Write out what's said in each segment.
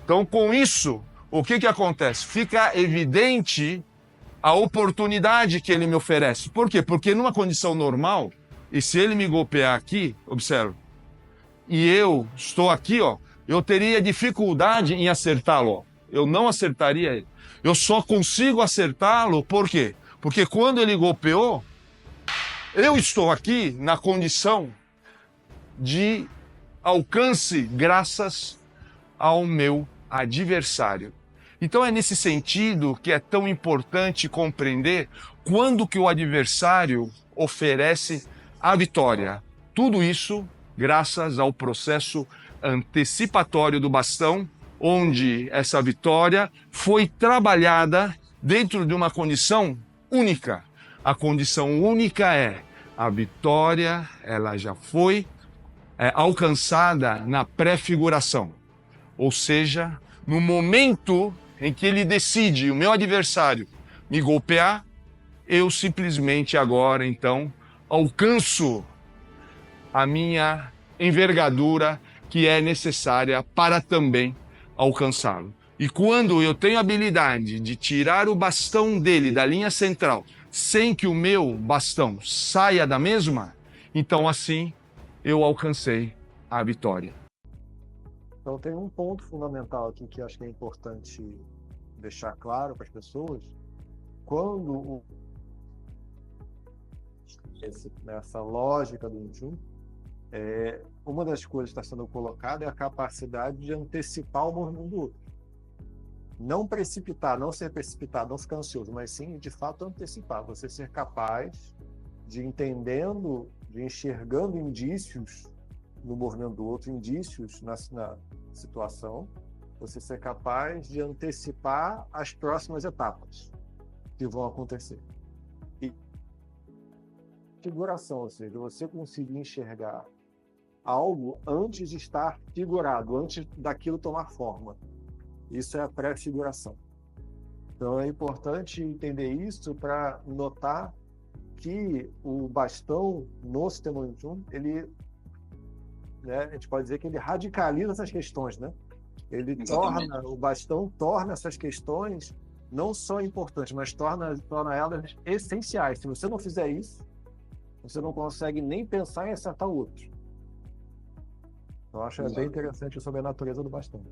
Então, com isso, o que acontece? Fica evidente a oportunidade que ele me oferece. Por quê? Porque numa condição normal, e se ele me golpear aqui, observa, e eu estou aqui, ó, eu teria dificuldade em acertá-lo. Ó. Eu não acertaria ele. Eu só consigo acertá-lo, por quê? Porque quando ele golpeou, eu estou aqui na condição de alcance graças ao meu adversário. Então é nesse sentido que é tão importante compreender quando que o adversário oferece a vitória. Tudo isso graças ao processo antecipatório do bastão, onde essa vitória foi trabalhada dentro de uma condição única. A condição única é a vitória, ela já foi alcançada na pré-figuração. Ou seja, no momento em que ele decide, o meu adversário, me golpear, eu simplesmente agora, então, alcanço a minha envergadura que é necessária para também alcançá-lo. E quando eu tenho a habilidade de tirar o bastão dele da linha central, sem que o meu bastão saia da mesma, então assim eu alcancei a vitória. Então tem um ponto fundamental aqui que eu acho que é importante deixar claro para as pessoas. Quando nessa lógica do Jun, uma das coisas que está sendo colocada é a capacidade de antecipar o movimento do outro. Não precipitar, não ser precipitado, não ficar ansioso, mas sim, de fato, antecipar. Você ser capaz de entendendo, de enxergando indícios no movimento do outro, indícios na situação, você ser capaz de antecipar as próximas etapas que vão acontecer. E figuração, ou seja, você conseguir enxergar algo antes de estar figurado, antes daquilo tomar forma. Isso é a pré-figuração. Então é importante entender isso para notar que o bastão no sistema Wing Chun, ele, a gente pode dizer que ele radicaliza essas questões, né? Ele o bastão torna essas questões não só importantes, mas torna elas essenciais. Se você não fizer isso, você não consegue nem pensar em acertar o outro. Eu acho bem interessante sobre a natureza do bastão.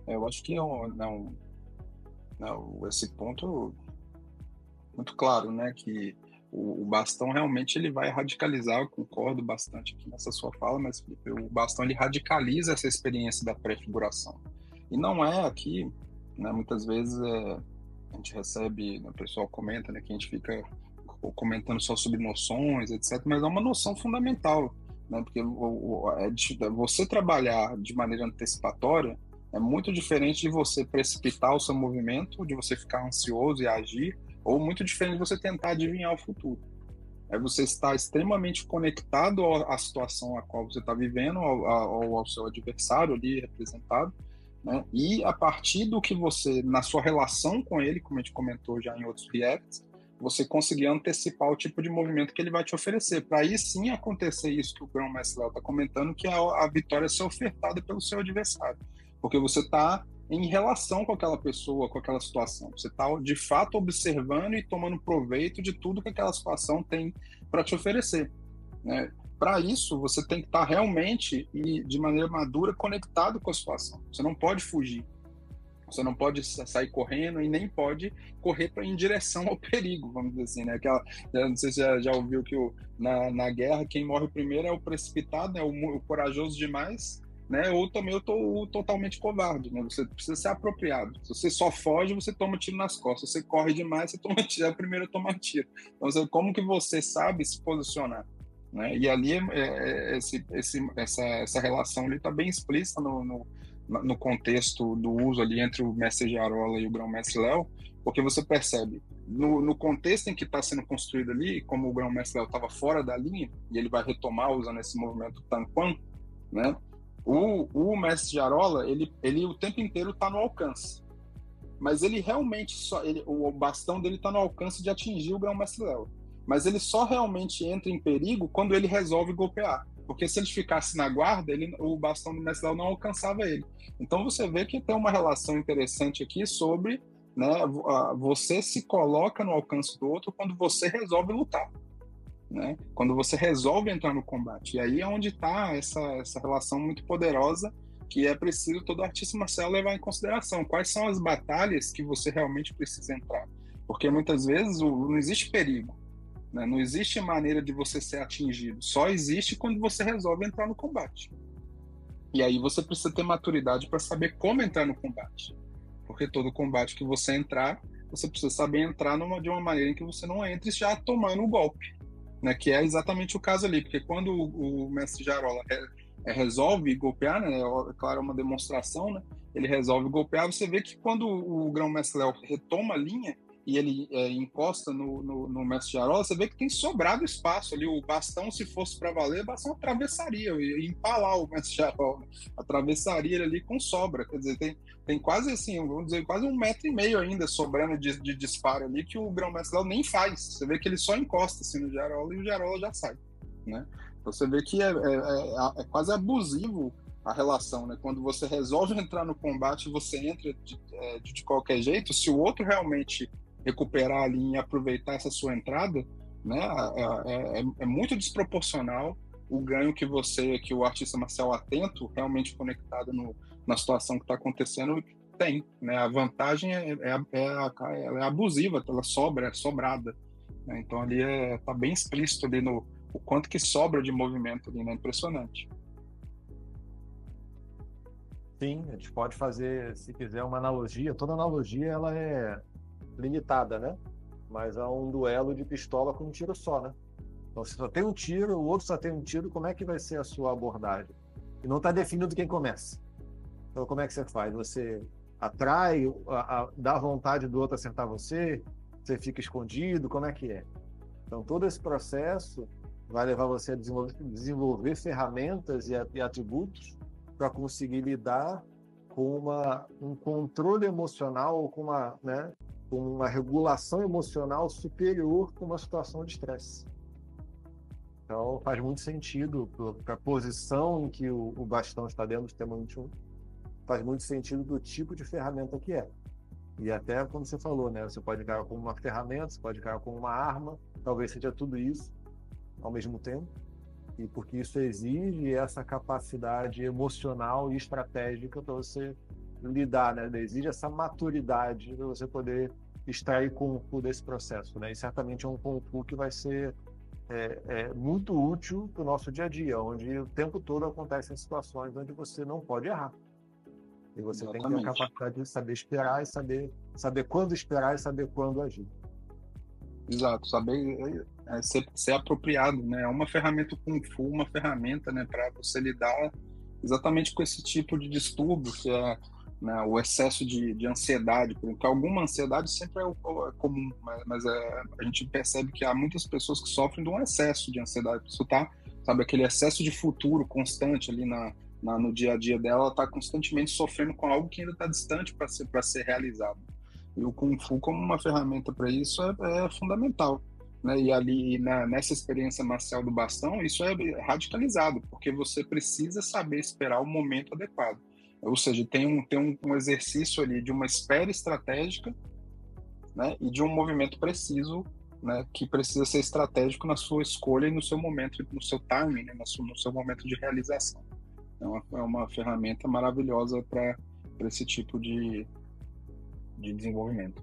Eu acho que esse ponto muito claro, né, que o bastão realmente ele vai radicalizar, eu concordo bastante aqui nessa sua fala, mas o bastão ele radicaliza essa experiência da pré-figuração. E não é aqui, né, muitas vezes a gente recebe, o pessoal comenta, né, que a gente fica comentando só sobre noções, etc., mas é uma noção fundamental, né, porque você trabalhar de maneira antecipatória é muito diferente de você precipitar o seu movimento, de você ficar ansioso e agir, ou muito diferente de você tentar adivinhar o futuro. É você estar extremamente conectado à situação a qual você está vivendo, ao seu adversário ali representado, né? E a partir do que você, na sua relação com ele, como a gente comentou já em outros reacts, você conseguir antecipar o tipo de movimento que ele vai te oferecer. Para aí sim acontecer isso que o Grão-Mestre Léo está comentando, que é a vitória ser ofertada pelo seu adversário. Porque você está em relação com aquela pessoa, com aquela situação. Você está, de fato, observando e tomando proveito de tudo que aquela situação tem para te oferecer, né? Para isso, você tem que estar realmente e de maneira madura conectado com a situação. Você não pode fugir. Você não pode sair correndo e nem pode correr em direção ao perigo, vamos dizer assim, né? Não sei se você já ouviu que na guerra quem morre primeiro é o precipitado, né? O corajoso demais, né? Ou também eu tô totalmente covarde, né? Você precisa ser apropriado. Se você só foge, você toma tiro nas costas. Se você corre demais, você toma tiro. É o primeiro a tomar tiro. Então, como que você sabe se posicionar, né? E ali essa relação ali está bem explícita no contexto do uso ali entre o mestre Giarola e o Grão-Mestre Léo, porque você percebe no contexto em que está sendo construído ali, como o Grão-Mestre Léo estava fora da linha e ele vai retomar usando esse movimento Tanquan, né? O mestre Giarola, ele o tempo inteiro está no alcance, mas ele realmente o bastão dele está no alcance de atingir o Grão-Mestre Léo, mas ele só realmente entra em perigo quando ele resolve golpear. porque se ele ficasse na guarda, o bastão do mestre Léo não alcançava ele. Então você vê que tem uma relação interessante aqui sobre, né, você se coloca no alcance do outro quando você resolve lutar, né? Quando você resolve entrar no combate. E aí é onde está essa relação muito poderosa, que é preciso todo artista marcial levar em consideração. Quais são as batalhas que você realmente precisa entrar? Porque muitas vezes não existe perigo, né? Não existe maneira de você ser atingido. Só existe quando você resolve entrar no combate. E aí você precisa ter maturidade para saber como entrar no combate. Porque todo combate que você entrar, você precisa saber entrar de uma maneira em que você não entre já tomando o golpe, né? Que é exatamente o caso ali. Porque quando o mestre Jarola resolve golpear, né? É claro, é uma demonstração, né? Ele resolve golpear, você vê que quando o grão-mestre Léo retoma a linha e ele encosta no mestre Jarola, você vê que tem sobrado espaço ali. O bastão, se fosse para valer, o bastão atravessaria, ia empalar o mestre Jarola, né? Atravessaria ele ali com sobra. Quer dizer, tem quase assim, vamos dizer, quase 1,5 metro ainda sobrando de disparo ali, que o grão-mestre Léo nem faz. Você vê que ele só encosta assim no Jarola e o Jarola já sai, né? Você vê que é quase abusivo a relação, né? Quando você resolve entrar no combate, você entra de qualquer jeito. Se o outro realmente recuperar a linha e aproveitar essa sua entrada, né? É muito desproporcional o ganho que o artista marcial atento, realmente conectado na situação que está acontecendo, tem, né? A vantagem é abusiva, ela é sobrada, né? Então ali tá bem explícito ali o quanto que sobra de movimento ali, né? Impressionante. Sim, a gente pode fazer, se quiser, uma analogia. Toda analogia ela é limitada, né? Mas é um duelo de pistola com um tiro só, né? Então, se só tem um tiro, o outro só tem um tiro, como é que vai ser a sua abordagem? E não está definido quem começa. Então, como é que você faz? Você atrai, dá vontade do outro acertar você? Você fica escondido? Como é que é? Então, todo esse processo vai levar você a desenvolver ferramentas e atributos para conseguir lidar com um controle emocional, com uma regulação emocional superior com uma situação de estresse. Então, faz muito sentido para a posição em que o bastão está dentro do sistema 21, faz muito sentido do tipo de ferramenta que é. E até como você falou, né? Você pode encarar como uma ferramenta, você pode encarar como uma arma, talvez seja tudo isso ao mesmo tempo, e porque isso exige essa capacidade emocional e estratégica para você lidar, né? Exige essa maturidade para você poder extrair Kung Fu desse processo, né? E certamente é um Kung Fu que vai ser muito útil para o nosso dia a dia, onde o tempo todo acontecem situações onde você não pode errar. E você tem que ter a capacidade de saber esperar e saber quando esperar e saber quando agir. Exato, saber ser apropriado, né? É uma ferramenta Kung Fu, uma ferramenta, né, para você lidar exatamente com esse tipo de distúrbio, que é, né, o excesso de ansiedade, porque alguma ansiedade sempre é comum, mas a gente percebe que há muitas pessoas que sofrem de um excesso de ansiedade. Isso tá, sabe, aquele excesso de futuro constante ali no dia a dia dela, ela está constantemente sofrendo com algo que ainda está distante para ser realizado. E o Kung Fu como uma ferramenta para isso é fundamental, né? E ali nessa experiência marcial do bastão, isso é radicalizado, porque você precisa saber esperar o momento adequado. Ou seja, tem um exercício ali de uma espera estratégica, né? E de um movimento preciso, né? Que precisa ser estratégico na sua escolha e no seu momento, no seu timing, né? No seu momento de realização. É uma ferramenta maravilhosa para esse tipo de desenvolvimento.